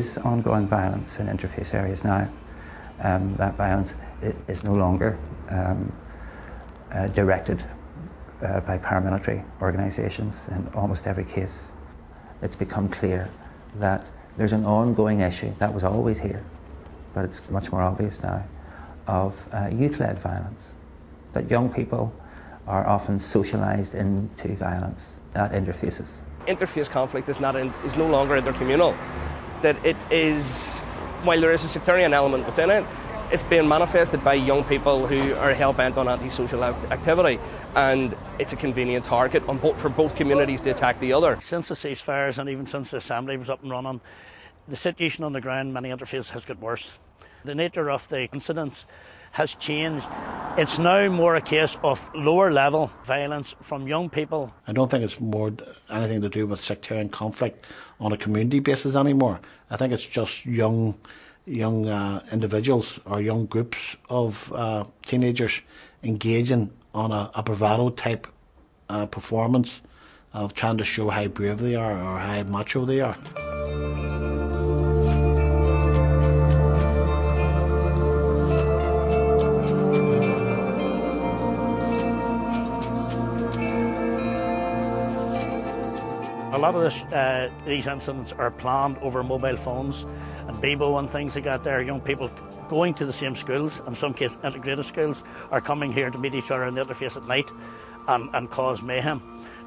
is ongoing violence in interface areas now. That violence is no longer directed by paramilitary organisations in almost every case. It's become clear that there's an ongoing issue that was always here, but it's much more obvious now, of youth-led violence. That young people are often socialised into violence at interfaces. Interface conflict is no longer intercommunal. That it is, while there is a sectarian element within it, it's being manifested by young people who are hell-bent on antisocial activity, and it's a convenient target for both communities to attack the other. Since the ceasefires and even since the assembly was up and running, the situation on the ground, many interfaces, has got worse. The nature of the incidents has changed. It's now more a case of lower level violence from young people. I don't think it's more anything to do with sectarian conflict on a community basis anymore. I think it's just young individuals or young groups of teenagers engaging on a bravado type performance of trying to show how brave they are or how macho they are. A lot of these incidents are planned over mobile phones and Bebo and things like that. There are young people going to the same schools, in some cases integrated schools, are coming here to meet each other in the interface at night and cause mayhem.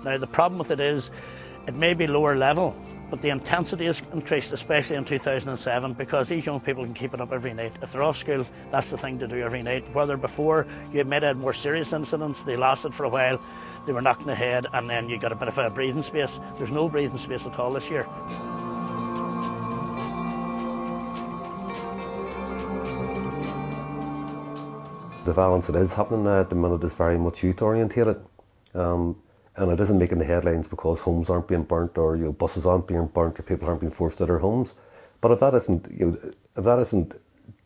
Now the problem with it is, it may be lower level, but the intensity is increased, especially in 2007, because these young people can keep it up every night. If they're off school, that's the thing to do every night. Whether before you might have had more serious incidents, they lasted for a while, they were knocked in the head, and then you got a bit of a breathing space. There's no breathing space at all this year. The violence that is happening now at the minute is very much youth orientated, and it isn't making the headlines because homes aren't being burnt, or buses aren't being burnt, or people aren't being forced out of their homes. But if that isn't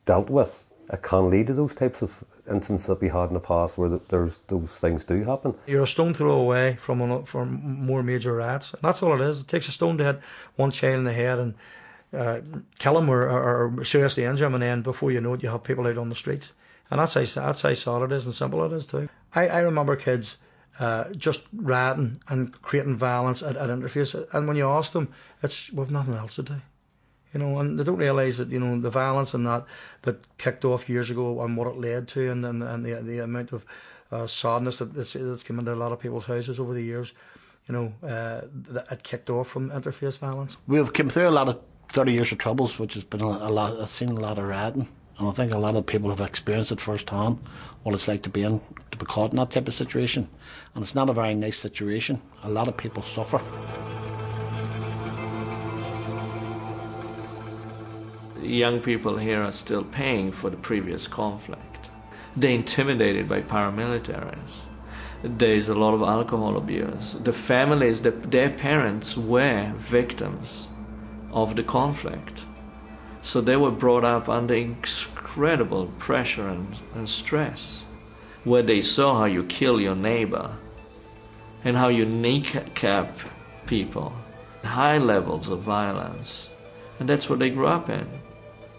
dealt with, it can lead to those types of incidents that we had in the past, where those things do happen. You're a stone throw away from more major riots, and that's all it is. It takes a stone to hit one child in the head and kill him or seriously injure him, and then before you know it, you have people out on the streets. And that's how sad it is and simple it is too. I remember kids just rioting and creating violence at interface, and when you ask them, we've nothing else to do. And they don't realise that, the violence and that kicked off years ago and what it led to, and the amount of sadness that's come into a lot of people's houses over the years, that it kicked off from interface violence. We've come through a lot of 30 years of troubles, which has been I've seen a lot of rioting. And I think a lot of people have experienced it firsthand, what it's like to be caught in that type of situation. And it's not a very nice situation. A lot of people suffer. Young people here are still paying for the previous conflict. They're intimidated by paramilitaries. There's a lot of alcohol abuse. The families, their parents were victims of the conflict. So they were brought up under incredible pressure and stress, where they saw how you kill your neighbor and how you kneecap people, high levels of violence. And that's what they grew up in,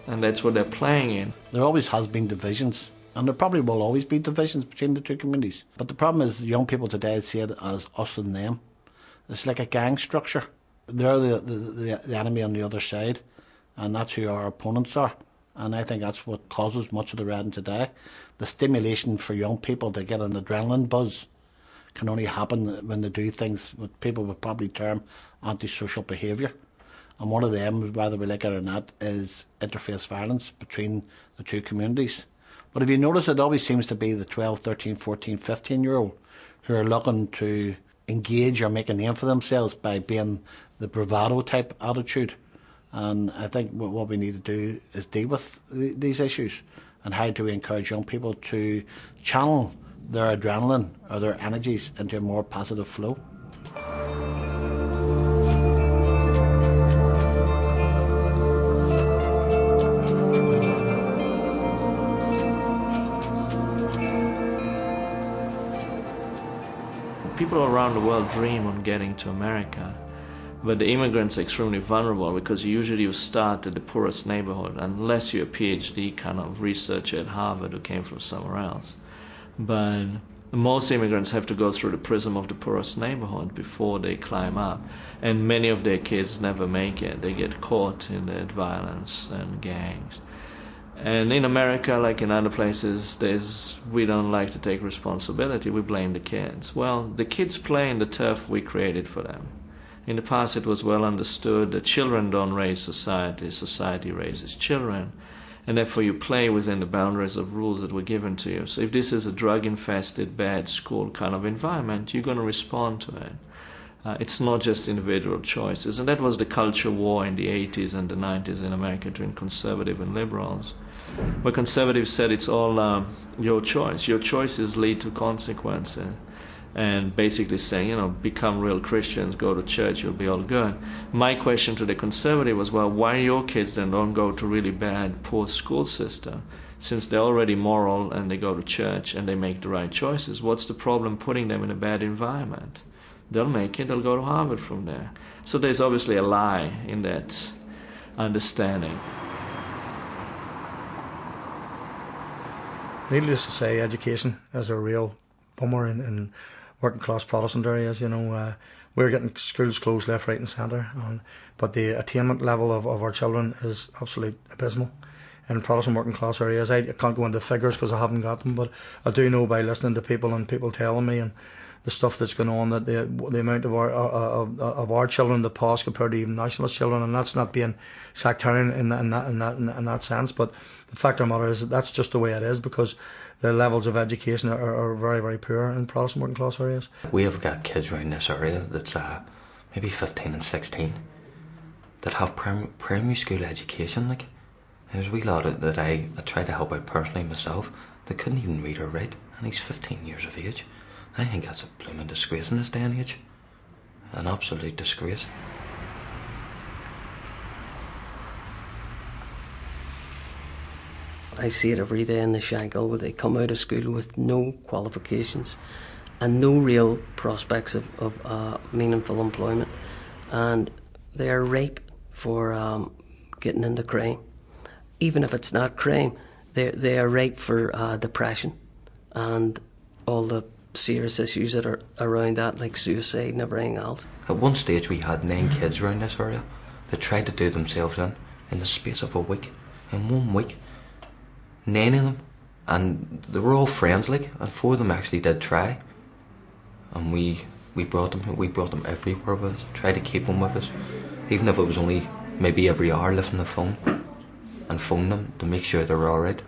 and that's what they're playing in. There always has been divisions, and there probably will always be divisions between the two communities. But the problem is the young people today see it as us and them. It's like a gang structure. They're the enemy on the other side, and that's who our opponents are. And I think that's what causes much of the rioting today. The stimulation for young people to get an adrenaline buzz can only happen when they do things what people would probably term antisocial behaviour. And one of them, whether we like it or not, is interface violence between the two communities. But if you notice, it always seems to be the 12, 13, 14, 15-year-old who are looking to engage or make a name for themselves by being the bravado type attitude. And I think what we need to do is deal with these issues, and how do we encourage young people to channel their adrenaline or their energies into a more positive flow. People around the world dream on getting to America, But the immigrants are extremely vulnerable because usually you start at the poorest neighborhood, unless you're a PhD kind of researcher at Harvard who came from somewhere else. But most immigrants have to go through the prism of the poorest neighborhood before they climb up. And many of their kids never make it. They get caught in that violence and gangs. And in America, like in other places, we don't like to take responsibility. We blame the kids. Well, the kids play in the turf we created for them. In the past, it was well understood that children don't raise society, society raises children. And therefore, you play within the boundaries of rules that were given to you. So if this is a drug-infested, bad school kind of environment, you're going to respond to it. It's not just individual choices. And that was the culture war in the 80s and the 90s in America between conservative and liberals, where conservatives said it's all your choice. Your choices lead to consequences. And basically saying, become real Christians, go to church, you'll be all good. My question to the conservative was, well, why your kids then don't go to really bad, poor school system? Since they're already moral and they go to church and they make the right choices, what's the problem putting them in a bad environment? They'll make it, they'll go to Harvard from there. So there's obviously a lie in that understanding. Needless to say, education is a real bummer in working class Protestant areas. We're getting schools closed left, right and centre, but the attainment level of our children is absolutely abysmal in Protestant working class areas. I can't go into figures because I haven't got them, but I do know by listening to people and people telling me and the stuff that's going on, that the amount of our children that pass compared to even nationalist children, and that's not being sectarian in that sense, but the fact of the matter is that that's just the way it is, because the levels of education are very, very poor in Protestant working class areas. We have got kids around this area that's maybe 15 and 16 that have primary school education. Like, there's a wee lot that I tried to help out personally myself that couldn't even read or write, and he's 15 years of age. I think that's a blooming disgrace in this day and age. An absolute disgrace. I see it every day in the Shankill where they come out of school with no qualifications and no real prospects of meaningful employment, and they are ripe for getting into crime. Even if it's not crime, they are ripe for depression and all the serious issues that are around that, like suicide and everything else. At one stage we had 9 kids around this area that tried to do themselves in the space of a week. In 1 week, 9 of them, and they were all friends, and 4 of them actually did try. And we brought them everywhere with us, tried to keep them with us, even if it was only maybe every hour lifting the phone and phone them to make sure they were alright.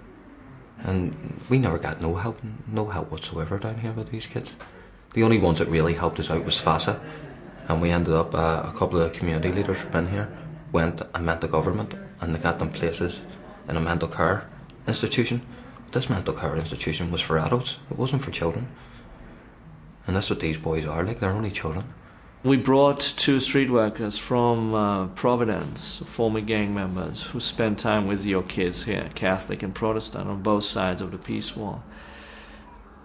And we never got no help whatsoever down here with these kids. The only ones that really helped us out was FASA, and we ended up, a couple of community leaders from in here went and met the government, and they got them places in a mental care institution. This mental care institution was for adults, it wasn't for children. And that's what these boys are like, they're only children. We brought 2 street workers from Providence, former gang members, who spent time with your kids here, Catholic and Protestant, on both sides of the peace war.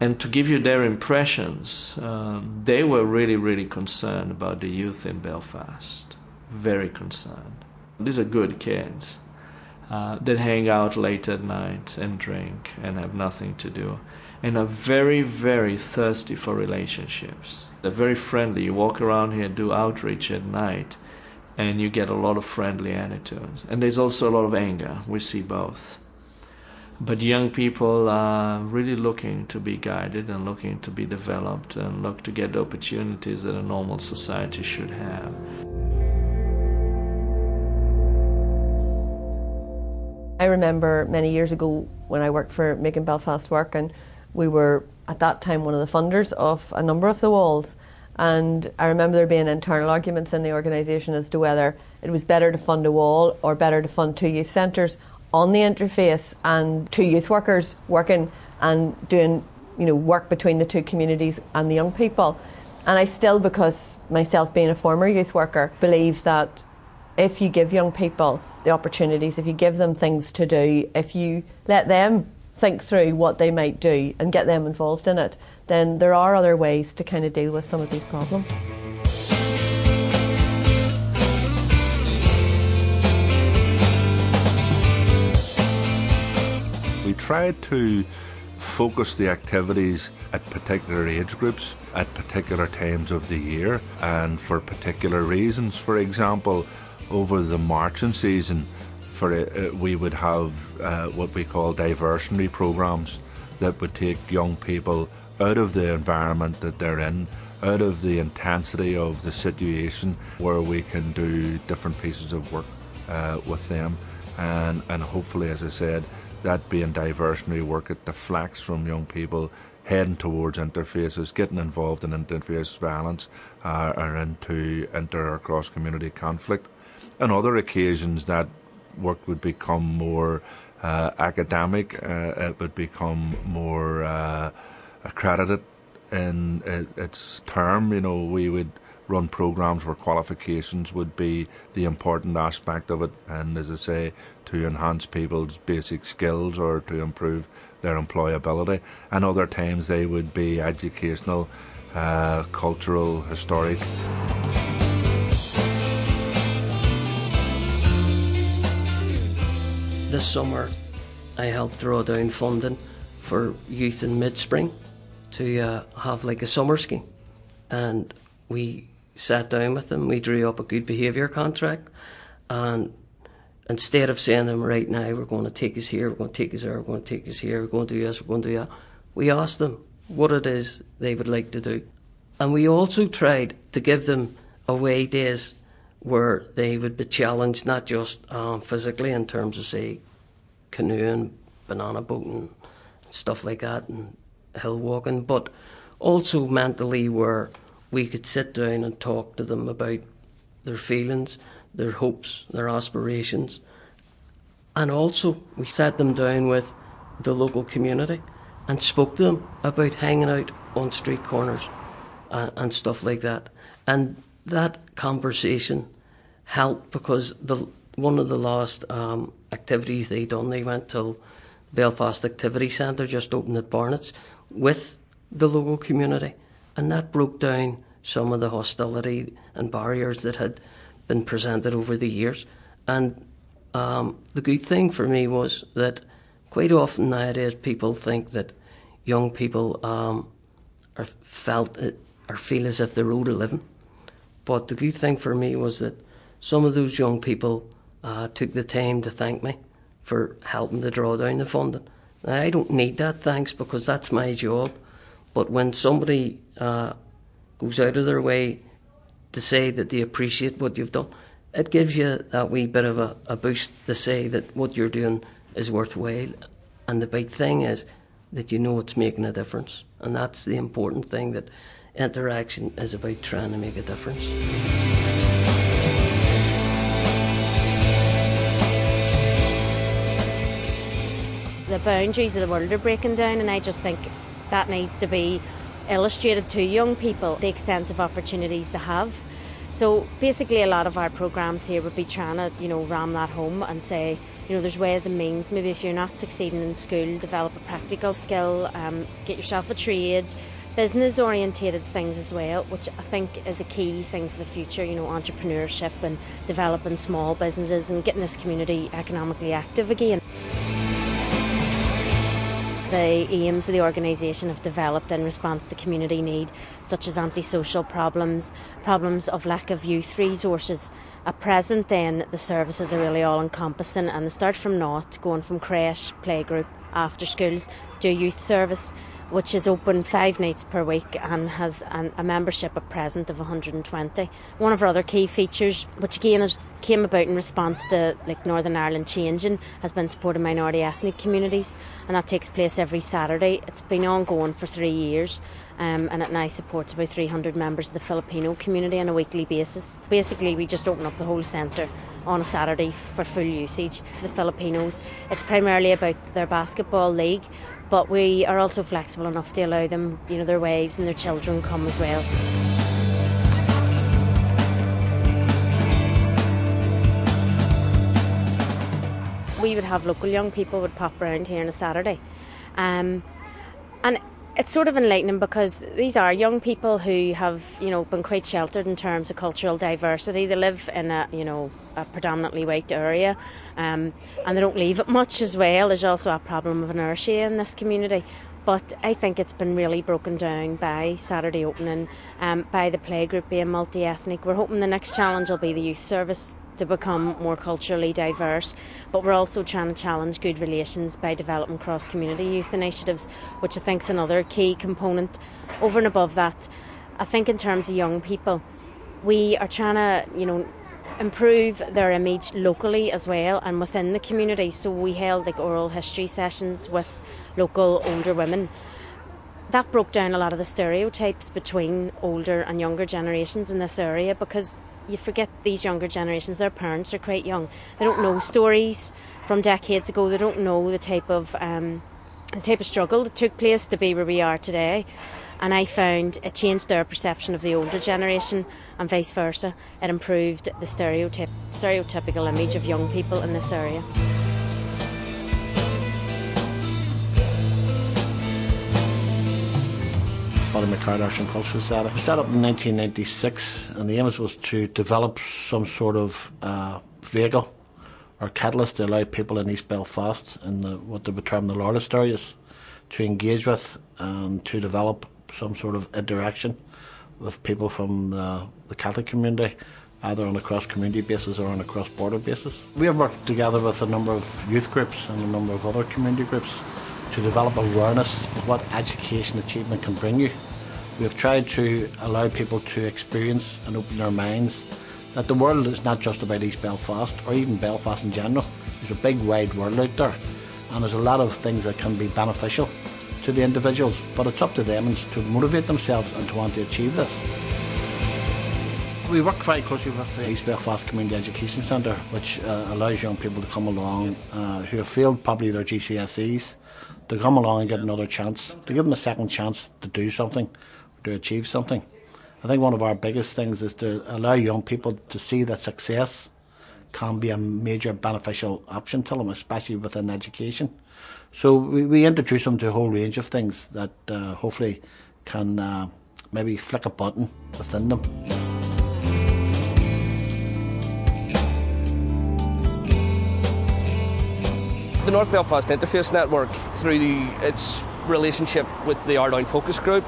And to give you their impressions, they were really, really concerned about the youth in Belfast. Very concerned. These are good kids that hang out late at night and drink and have nothing to do, and are very, very thirsty for relationships. They're very friendly. You walk around here, do outreach at night, and you get a lot of friendly attitudes. And there's also a lot of anger. We see both. But young people are really looking to be guided and looking to be developed and look to get the opportunities that a normal society should have. I remember many years ago when I worked for Making Belfast Work, and we were at that time one of the funders of a number of the walls, and I remember there being internal arguments in the organisation as to whether it was better to fund a wall or better to fund 2 youth centres on the interface and 2 youth workers working and doing work between the 2 communities and the young people. And I still, because myself being a former youth worker, believe that if you give young people the opportunities, if you give them things to do, if you let them think through what they might do and get them involved in it, then there are other ways to kind of deal with some of these problems. We tried to focus the activities at particular age groups at particular times of the year and for particular reasons. For example, over the marching season, we would have what we call diversionary programs that would take young people out of the environment that they're in, out of the intensity of the situation, where we can do different pieces of work with them, and hopefully, as I said, that being diversionary work, it deflects from young people heading towards interfaces, getting involved in interface violence, or into inter or cross community conflict. On other occasions, that work would become more academic, it would become more accredited in its term. You know, we would run programs where qualifications would be the important aspect of it, and as I say, to enhance people's basic skills or to improve their employability. And other times they would be educational, cultural, historic. This summer I helped draw down funding for youth in mid-spring to have like a summer scheme, and we sat down with them, we drew up a good behaviour contract, and instead of saying to them, right now we're going to take us here, we're going to take us there, we're going to take us here, we're going to do this, we're going to do that, we asked them what it is they would like to do. And we also tried to give them away days where they would be challenged, not just physically in terms of, say, canoeing, banana boating, stuff like that, and hill walking, but also mentally, where we could sit down and talk to them about their feelings, their hopes, their aspirations. And also we sat them down with the local community and spoke to them about hanging out on street corners and stuff like that. And that conversation helped, because one of the last activities they done, they went to Belfast Activity Centre, just opened at Barnett's, with the local community, and that broke down some of the hostility and barriers that had been presented over the years. And the good thing for me was that quite often nowadays people think that young people feel as if they're owed a living. But the good thing for me was that some of those young people took the time to thank me for helping to draw down the funding. Now, I don't need that thanks, because that's my job. But when somebody goes out of their way to say that they appreciate what you've done, it gives you that wee bit of a boost to say that what you're doing is worthwhile. And the big thing is that you know it's making a difference. And that's the important thing, that interaction is about trying to make a difference. The boundaries of the world are breaking down, and I just think that needs to be illustrated to young people, the extensive opportunities they have. So basically a lot of our programmes here would be trying to, ram that home and say, there's ways and means. Maybe if you're not succeeding in school, develop a practical skill, get yourself a trade, business orientated things as well, which I think is a key thing for the future, entrepreneurship and developing small businesses and getting this community economically active again. The aims of the organisation have developed in response to community need, such as antisocial problems, problems of lack of youth resources. At present then, the services are really all encompassing, and they start from naught, going from creche, playgroup, after schools to a youth service, which is open 5 nights per week and has a membership at present of 120. One of our other key features, which again came about in response to Northern Ireland changing, has been supporting minority ethnic communities, and that takes place every Saturday. It's been ongoing for 3 years, and it now supports about 300 members of the Filipino community on a weekly basis. Basically, we just open up the whole centre on a Saturday for full usage for the Filipinos. It's primarily about their basketball league, but we are also flexible enough to allow them, their wives and their children come as well. We would have local young people would pop around here on a Saturday, and It's sort of enlightening because these are young people who have, been quite sheltered in terms of cultural diversity. They live in a predominantly white area, and they don't leave it much as well. There's also a problem of inertia in this community. But I think it's been really broken down by Saturday opening, by the playgroup being multi-ethnic. We're hoping the next challenge will be the youth service to become more culturally diverse, but we're also trying to challenge good relations by developing cross-community youth initiatives, which I think is another key component. Over and above that, I think in terms of young people, we are trying to, improve their image locally as well and within the community. So we held oral history sessions with local older women. That broke down a lot of the stereotypes between older and younger generations in this area, because you forget these younger generations, their parents are quite young. They don't know stories from decades ago. They don't know the type of struggle that took place to be where we are today. And I found it changed their perception of the older generation and vice versa. It improved the stereotypical image of young people in this area. Arts and Cultural Centre. It was set up in 1996, and the aim was to develop some sort of vehicle or catalyst to allow people in East Belfast in what they would term the Loyalist areas to engage with and to develop some sort of interaction with people from the Catholic community, either on a cross-community basis or on a cross-border basis. We have worked together with a number of youth groups and a number of other community groups to develop awareness of what education achievement can bring you. We have tried to allow people to experience and open their minds that the world is not just about East Belfast or even Belfast in general. There's a big wide world out there, and there's a lot of things that can be beneficial to the individuals, but it's up to them to motivate themselves and to want to achieve this. We work very closely with the East Belfast Community Education Centre, which allows young people to come along who have failed probably their GCSEs, to come along and get another chance, to give them a second chance to do something, to achieve something. I think one of our biggest things is to allow young people to see that success can be a major beneficial option to them, especially within education. So we introduce them to a whole range of things that hopefully can maybe flick a button within them. The North Belfast Interface Network, through its relationship with the Ardown Focus Group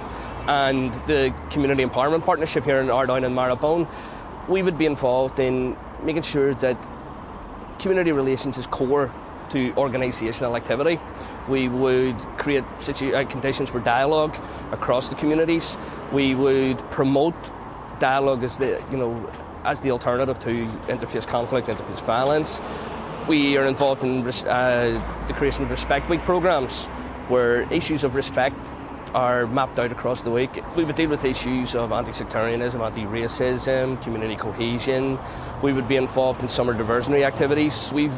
and the Community Empowerment Partnership here in Ardown and Marylebone, we would be involved in making sure that community relations is core to organisational activity. We would create conditions for dialogue across the communities. We would promote dialogue as the alternative to interface conflict, interface violence. We are involved in the creation of Respect Week programmes, where issues of respect are mapped out across the week. We would deal with issues of anti-sectarianism, anti-racism, community cohesion. We would be involved in summer diversionary activities. We've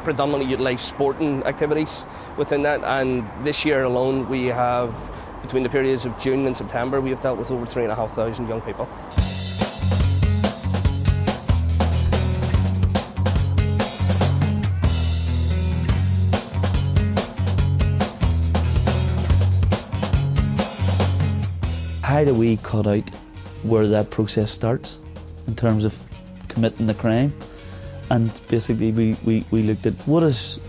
predominantly utilised sporting activities within that, and this year alone we have, between the periods of June and September, we have dealt with over 3,500 young people. How do we cut out where that process starts in terms of committing the crime? And basically we looked at what is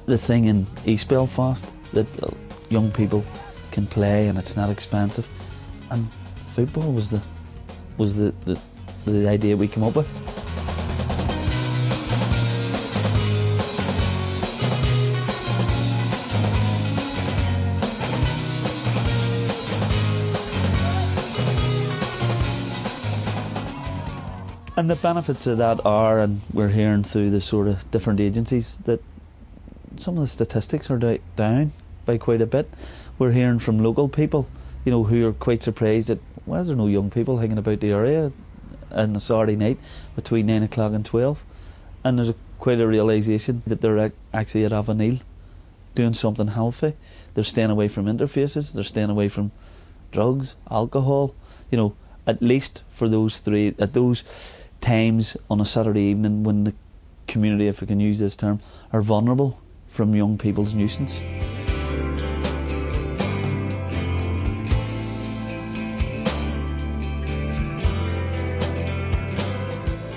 the thing in East Belfast that young people can play and it's not expensive, and football was the idea we came up with. And the benefits of that are, and we're hearing through the sort of different agencies, that some of the statistics are down by quite a bit. We're hearing from local people, who are quite surprised that why is there no young people hanging about the area on a Saturday night between 9 o'clock and 12. And there's quite a realisation that they're actually at Avenil doing something healthy. They're staying away from interfaces, they're staying away from drugs, alcohol, at least for those three, at those times on a Saturday evening when the community, if I can use this term, are vulnerable from young people's nuisance.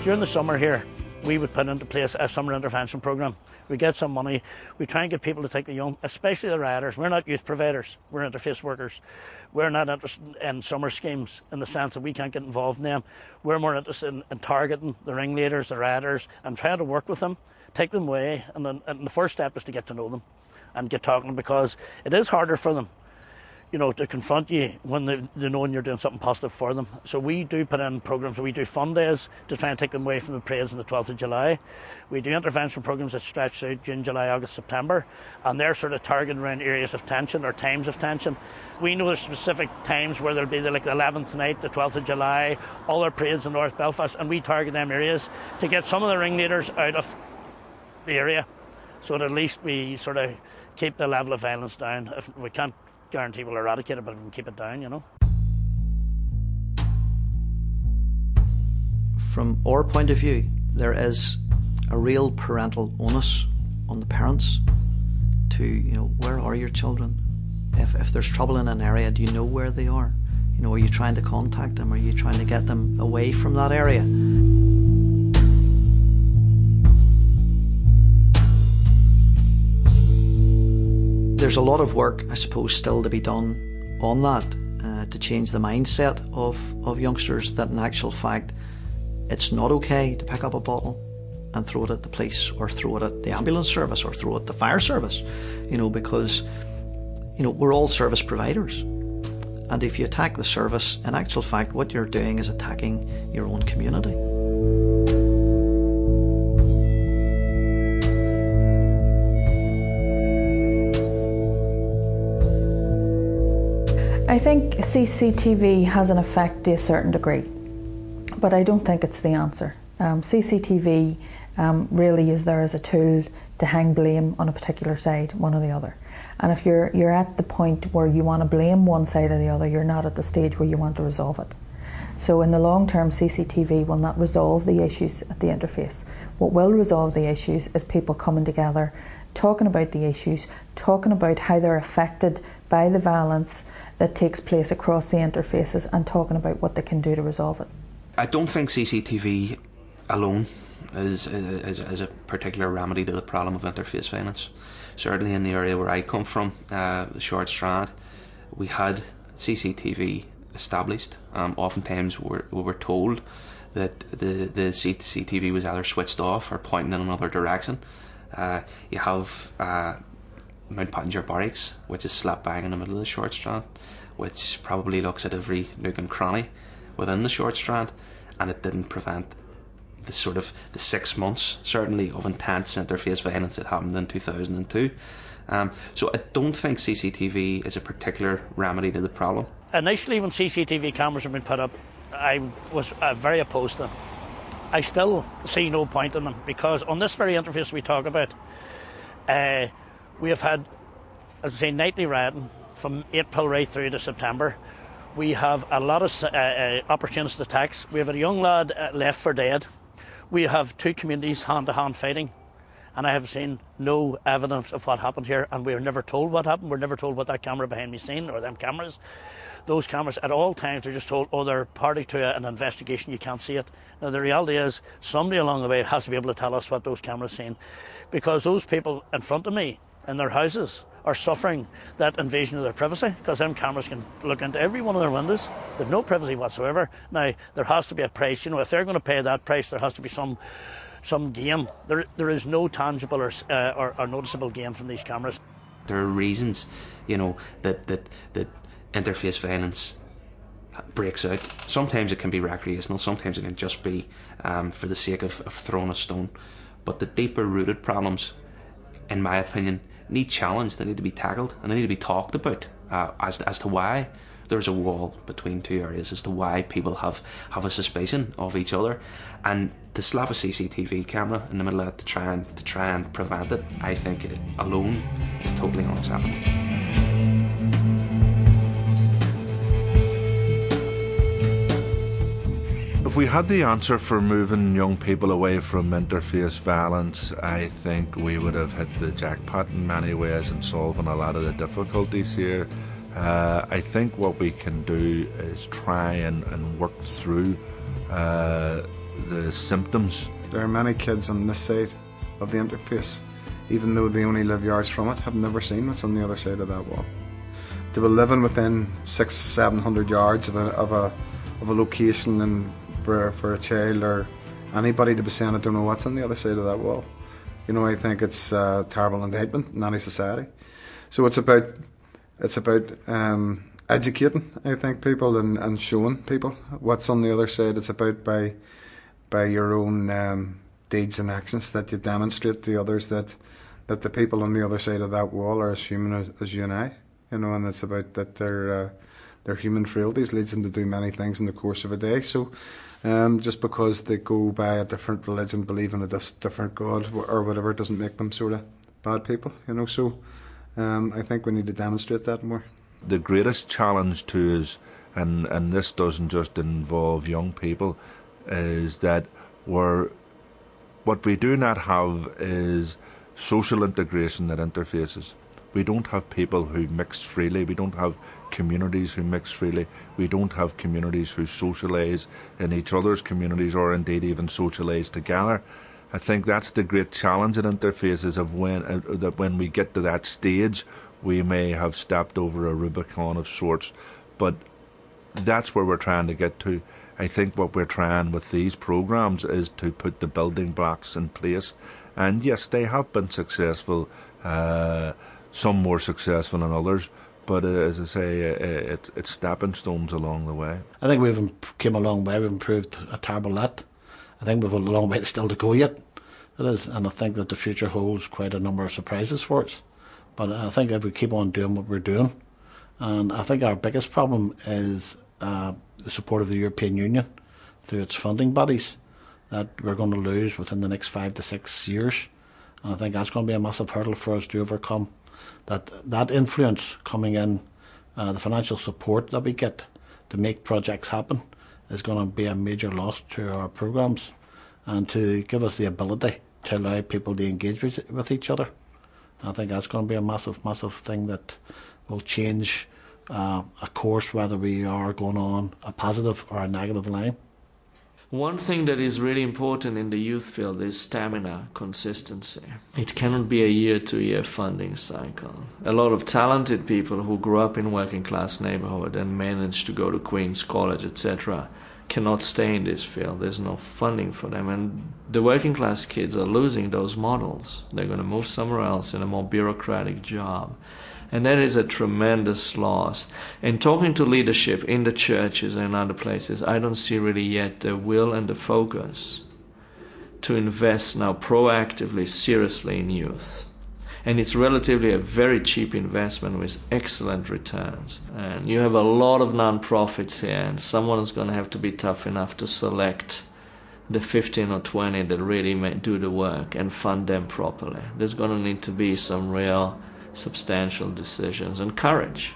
during the summer here, we would put into place a summer intervention programme. We get some money, we try and get people to take the young, especially the rioters. We're not youth providers, we're interface workers. We're not interested in summer schemes in the sense that we can't get involved in them. We're more interested in targeting the ringleaders, the rioters, and trying to work with them, take them away, and the first step is to get to know them and get talking, because it is harder for them, you know, to confront you when they know you're doing something positive for them. So we do put in programmes, we do fun days to try and take them away from the parades on the 12th of July. We do intervention programmes that stretch out June, July, August, September, and they're sort of targeted around areas of tension or times of tension. We know there's specific times where there'll be like the 11th night, the 12th of July, all our parades in North Belfast, and we target them areas to get some of the ringleaders out of the area, so that at least we sort of keep the level of violence down. If we can't guarantee we'll eradicate it, but we can keep it down, you know. From our point of view, there is a real parental onus on the parents to, you know, where are your children? If there's trouble in an area, do you know where they are? You know, are you trying to contact them? Are you trying to get them away from that area? There's a lot of work, I suppose, still to be done on that, to change the mindset of youngsters that in actual fact it's not okay to pick up a bottle and throw it at the police or throw it at the ambulance service or throw it at the fire service, you know, because, you know, we're all service providers. And if you attack the service, in actual fact what you're doing is attacking your own community. I think CCTV has an effect to a certain degree, but I don't think it's the answer. CCTV really is there as a tool to hang blame on a particular side, one or the other. And if you're at the point where you want to blame one side or the other, you're not at the stage where you want to resolve it. So in the long term, CCTV will not resolve the issues at the interface. What will resolve the issues is people coming together, talking about the issues, talking about how they're affected by the violence that takes place across the interfaces, and talking about what they can do to resolve it. I don't think CCTV alone is a particular remedy to the problem of interface violence. Certainly in the area where I come from, the Short Strand, we had CCTV established. Oftentimes we were told that the CCTV was either switched off or pointing in another direction. You have Mount Pottinger Barracks, which is slap bang in the middle of the Short Strand, which probably looks at every nook and cranny within the Short Strand, and it didn't prevent the 6 months, certainly, of intense interface violence that happened in 2002. So I don't think CCTV is a particular remedy to the problem. Initially, when CCTV cameras have been put up, I was very opposed to them. I still see no point in them, because on this very interface we talk about, we have had, as I say, nightly rioting from April right through to September. We have a lot of opportunist attacks. We have a young lad left for dead. We have two communities hand-to-hand fighting, and I have seen no evidence of what happened here, and we were never told what happened. We're never told what that camera behind me seen, or them cameras. Those cameras at all times are just told, oh, they're party to an investigation, you can't see it. Now the reality is, somebody along the way has to be able to tell us what those cameras seen, because those people in front of me in their houses are suffering that invasion of their privacy, because them cameras can look into every one of their windows. They've no privacy whatsoever. Now there has to be a price, you know, if they're going to pay that price, there has to be some gain. There is no tangible or noticeable gain from these cameras. There are reasons, you know, that interface violence breaks out. Sometimes it can be recreational, sometimes it can just be for the sake of throwing a stone. But the deeper rooted problems, in my opinion, need challenged, they need to be tackled, and they need to be talked about as to why there's a wall between two areas, as to why people have a suspicion of each other. And to slap a CCTV camera in the middle of it to try and prevent it, I think it alone is totally unacceptable. If we had the answer for moving young people away from interface violence, I think we would have hit the jackpot in many ways in solving a lot of the difficulties here. I think what we can do is try and work through the symptoms. There are many kids on this side of the interface, even though they only live yards from it, have never seen what's on the other side of that wall. They were living within 600-700 yards of a location, and for a child or anybody to be saying I don't know what's on the other side of that wall, you know, I think it's a terrible indictment in any society. So it's about educating, I think, people and showing people what's on the other side. It's about by your own deeds and actions that you demonstrate to others that the people on the other side of that wall are as human as you and I, you know, and it's about that their human frailties leads them to do many things in the course of a day. So just because they go by a different religion, believe in a different God or whatever, doesn't make them sort of bad people, you know. So I think we need to demonstrate that more. The greatest challenge to us, and this doesn't just involve young people, is that what we do not have is social integration that interfaces. We don't have people who mix freely. We don't have communities who mix freely. We don't have communities who socialise in each other's communities, or indeed even socialise together. I think that's the great challenge at interfaces, of when we get to that stage, we may have stepped over a Rubicon of sorts, but that's where we're trying to get to. I think what we're trying with these programmes is to put the building blocks in place, and yes, they have been successful, some more successful than others, but as I say, it's stepping stones along the way. I think we've came a long way. We've improved a terrible lot. I think we've a long way still to go yet. It is, and I think that the future holds quite a number of surprises for us. But I think if we keep on doing what we're doing, and I think our biggest problem is the support of the European Union through its funding bodies, that we're going to lose within the next 5 to 6 years. And I think that's going to be a massive hurdle for us to overcome. That influence coming in, the financial support that we get to make projects happen, is going to be a major loss to our programmes, and to give us the ability to allow people to engage with each other. I think that's going to be a massive, massive thing that will change a course, whether we are going on a positive or a negative line. One thing that is really important in the youth field is stamina, consistency. It cannot be a year-to-year funding cycle. A lot of talented people who grew up in working class neighborhood and managed to go to Queen's College, etc., cannot stay in this field. There's no funding for them, and the working class kids are losing those models. They're going to move somewhere else in a more bureaucratic job. And that is a tremendous loss. And talking to leadership in the churches and other places, I don't see really yet the will and the focus to invest now proactively, seriously in youth. And it's relatively a very cheap investment with excellent returns. And you have a lot of non-profits here, and someone is going to have to be tough enough to select the 15 or 20 that really may do the work and fund them properly. There's going to need to be some real substantial decisions and courage.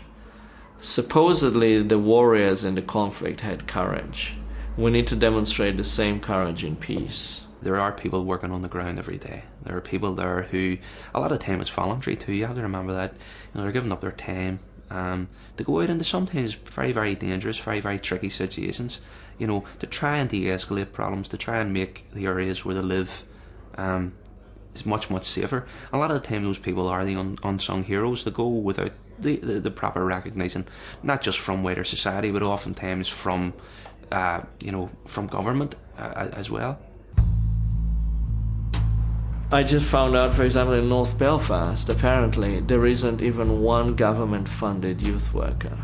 Supposedly the warriors in the conflict had courage. We need to demonstrate the same courage in peace. There are people working on the ground every day. There are people there who, a lot of time it's voluntary too. You have to remember that, you know, they're giving up their time to go out into sometimes very, very dangerous, very, very tricky situations, you know, to try and de-escalate problems, to try and make the areas where they live is much, much safer. A lot of the time those people are the unsung heroes that go without the proper recognition, not just from wider society, but oftentimes from from government as well. I just found out, for example, in North Belfast, apparently there isn't even one government-funded youth worker.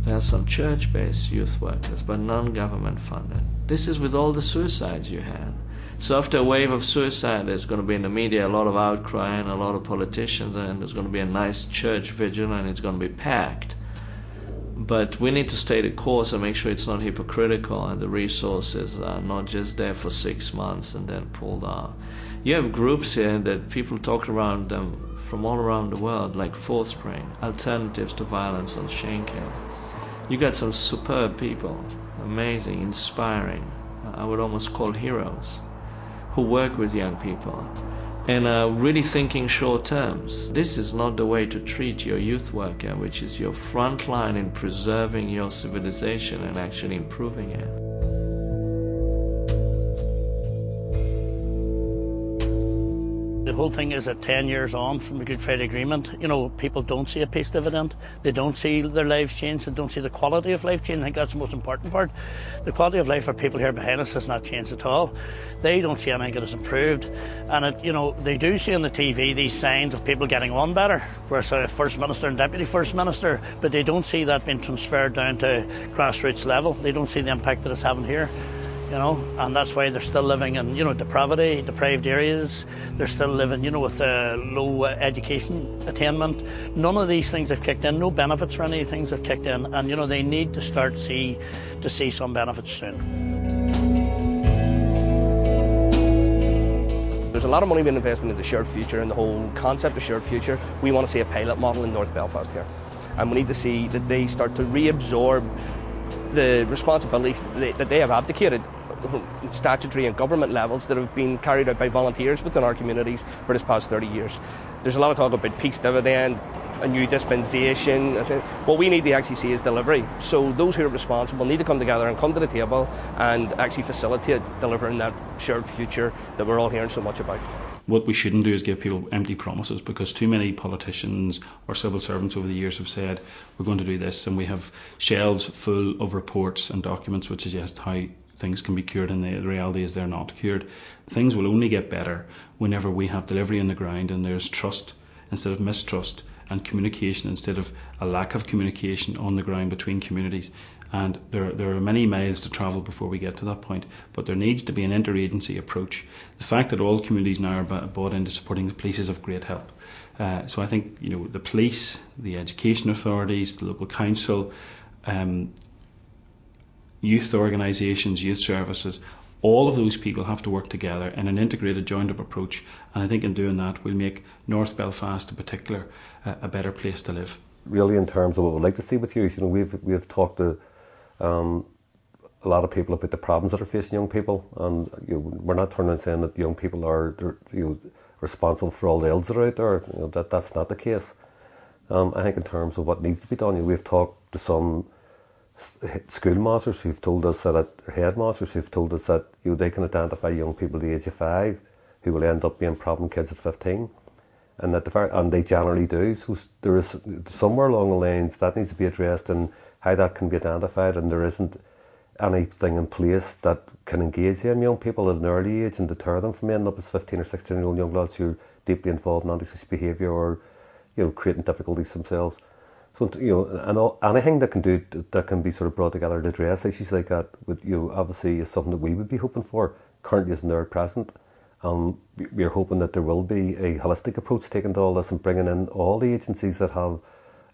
There are some church-based youth workers, but non-government funded. This is with all the suicides you had. So after a wave of suicide, there's going to be in the media a lot of outcry and a lot of politicians, and there's going to be a nice church vigil, and it's going to be packed. But we need to stay the course and make sure it's not hypocritical, and the resources are not just there for 6 months and then pulled off. You have groups here that people talk around them from all around the world, like Forspring, Alternatives to Violence on Shankill. You got some superb people, amazing, inspiring, I would almost call heroes, who work with young people and are really thinking short terms. This is not the way to treat your youth worker, which is your front line in preserving your civilization and actually improving it. whole thing is that 10 years on from the Good Friday Agreement, you know, people don't see a peace dividend. They don't see their lives change. They don't see the quality of life change. I think that's the most important part. The quality of life for people here behind us has not changed at all. They don't see anything that has improved. And, you know, they do see on the TV these signs of people getting on better, whereas First Minister and Deputy First Minister, but they don't see that being transferred down to grassroots level. They don't see the impact that it's having here. You know, and that's why they're still living in, you know, deprived areas. They're still living, you know, with low education attainment. None of these things have kicked in. No benefits for any of the things have kicked in, and you know they need to start to see some benefits soon. There's a lot of money being invested in the shared future and the whole concept of shared future. We want to see a pilot model in North Belfast here, and we need to see that they start to reabsorb the responsibilities that they have abdicated from statutory and government levels that have been carried out by volunteers within our communities for this past 30 years. There's a lot of talk about peace dividend, a new dispensation. What we need to actually see is delivery. So those who are responsible need to come together and come to the table and actually facilitate delivering that shared future that we're all hearing so much about. What we shouldn't do is give people empty promises, because too many politicians or civil servants over the years have said we're going to do this, and we have shelves full of reports and documents which suggest how things can be cured, and the reality is they're not cured. Things will only get better whenever we have delivery on the ground and there's trust instead of mistrust, and communication instead of a lack of communication on the ground between communities. And there are many miles to travel before we get to that point, but there needs to be an interagency approach. The fact that all communities now are bought into supporting the police is of great help. So I think, you know, the police, the education authorities, the local council, youth organisations, youth services, all of those people have to work together in an integrated, joined-up approach. And I think in doing that, we'll make North Belfast in particular a better place to live. Really, in terms of what we'd like to see with youth, you know, we've talked to a lot of people about the problems that are facing young people, and you know, we're not turning and saying that young people are, you know, responsible for all the ills that are out there. You know, that's not the case. I think in terms of what needs to be done, you know, we've talked to some schoolmasters who've told us that, headmasters who've told us that, you know, they can identify young people at the age of 5 who will end up being problem kids at 15. And and they generally do. So there is somewhere along the lines that needs to be addressed, and how that can be identified, and there isn't anything in place that can engage them young people at an early age and deter them from ending up as 15 or 16-year-old young lads who are deeply involved in antisocial behaviour, or, you know, creating difficulties themselves. So, you know, and anything that can be sort of brought together to address issues like that, would, you know, obviously is something that we would be hoping for. Currently isn't there at present. We're hoping that there will be a holistic approach taken to all this, and bringing in all the agencies that have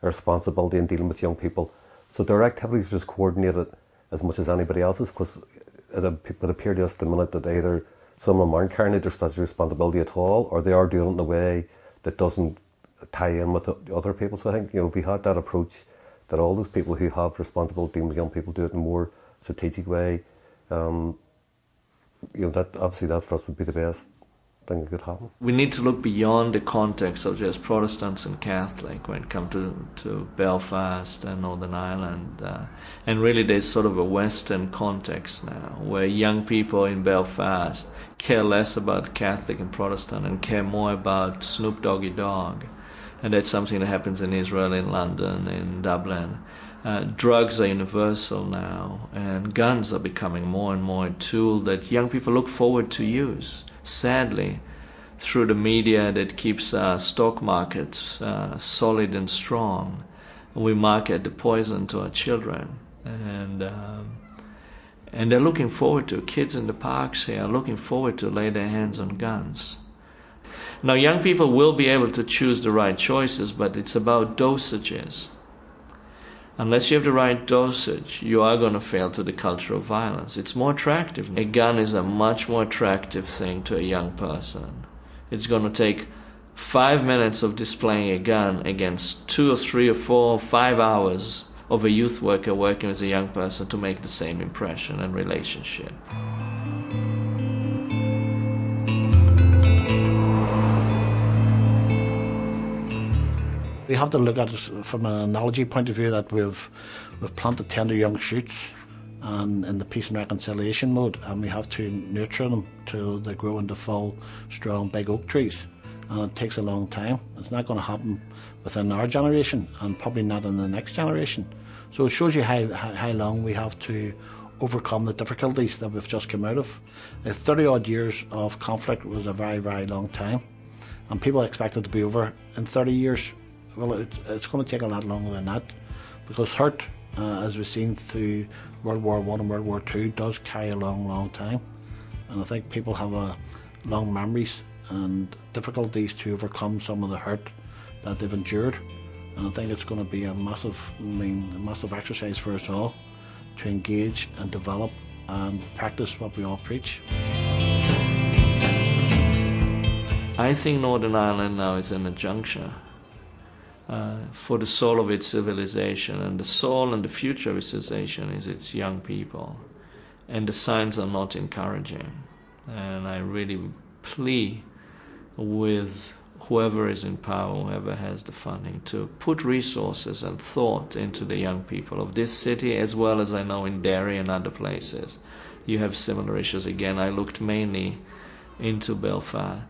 a responsibility in dealing with young people, so their activities are just coordinated as much as anybody else's, because it would appear to us at the minute that either some of them aren't carrying out their statutory responsibility at all, or they are doing it in a way that doesn't tie in with other people. So I think, you know, if we had that approach, that all those people who have responsibility dealing with young people do it in a more strategic way, you know, that obviously that for us would be the best thing that could happen. We need to look beyond the context of just Protestants and Catholic when it comes to Belfast and Northern Ireland, and really there's sort of a Western context now where young people in Belfast care less about Catholic and Protestant and care more about Snoop Doggy Dogg, and that's something that happens in Israel, in London, in Dublin. Drugs are universal now, and guns are becoming more and more a tool that young people look forward to use. Sadly, through the media that keeps stock markets solid and strong, we market the poison to our children, and they're looking forward to, kids in the parks here are looking forward to lay their hands on guns. Now, young people will be able to choose the right choices, but it's about dosages. Unless you have the right dosage, you are going to fail to the culture of violence. It's more attractive. A gun is a much more attractive thing to a young person. It's going to take 5 minutes of displaying a gun against 2 or 3 or 4 or 5 hours of a youth worker working with a young person to make the same impression and relationship. We have to look at it from an analogy point of view, that we've planted tender young shoots and in the peace and reconciliation mode, and we have to nurture them till they grow into full, strong, big oak trees. and it takes a long time. It's not going to happen within our generation, and probably not in the next generation. So it shows you how long we have to overcome the difficulties that we've just come out of. 30 odd years of conflict was a very, very long time, and people expect it to be over in 30 years. Well, it's going to take a lot longer than that, because hurt, as we've seen through World War I and World War II, does carry a long, long time. And I think people have long memories and difficulties to overcome some of the hurt that they've endured. And I think it's going to be a massive exercise for us all to engage and develop and practice what we all preach. I think Northern Ireland now is in a juncture for the soul of its civilization, and the soul and the future of its civilization is its young people, and the signs are not encouraging. And I really plea with whoever is in power, whoever has the funding, to put resources and thought into the young people of this city, as well as I know in Derry and other places. You have similar issues. Again, I looked mainly into Belfast.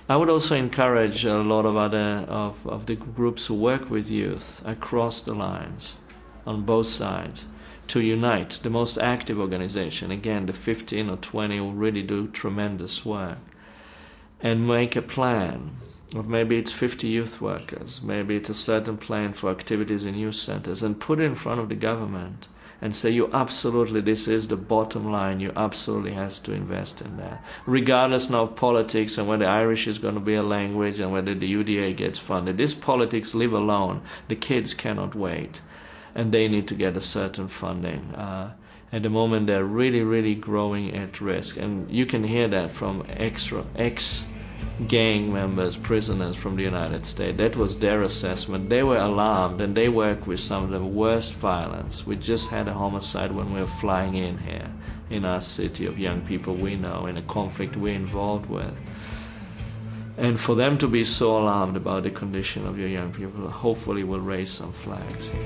I would also encourage a lot of other of the groups who work with youth across the lines, on both sides, to unite. The most active organization, again, the 15 or 20 who really do tremendous work, and make a plan of maybe it's 50 youth workers, maybe it's a certain plan for activities in youth centers, and put it in front of the government and say, you absolutely, this is the bottom line, you absolutely has to invest in that. Regardless now of politics and whether Irish is going to be a language and whether the UDA gets funded. This politics, leave alone. The kids cannot wait, and they need to get a certain funding. At the moment, they're really, really growing at risk, and you can hear that from ex-gang members, prisoners from the United States. That was their assessment. They were alarmed, and they work with some of the worst violence. We just had a homicide when we were flying in here in our city of young people we know, in a conflict we're involved with. And for them to be so alarmed about the condition of your young people, hopefully will raise some flags here.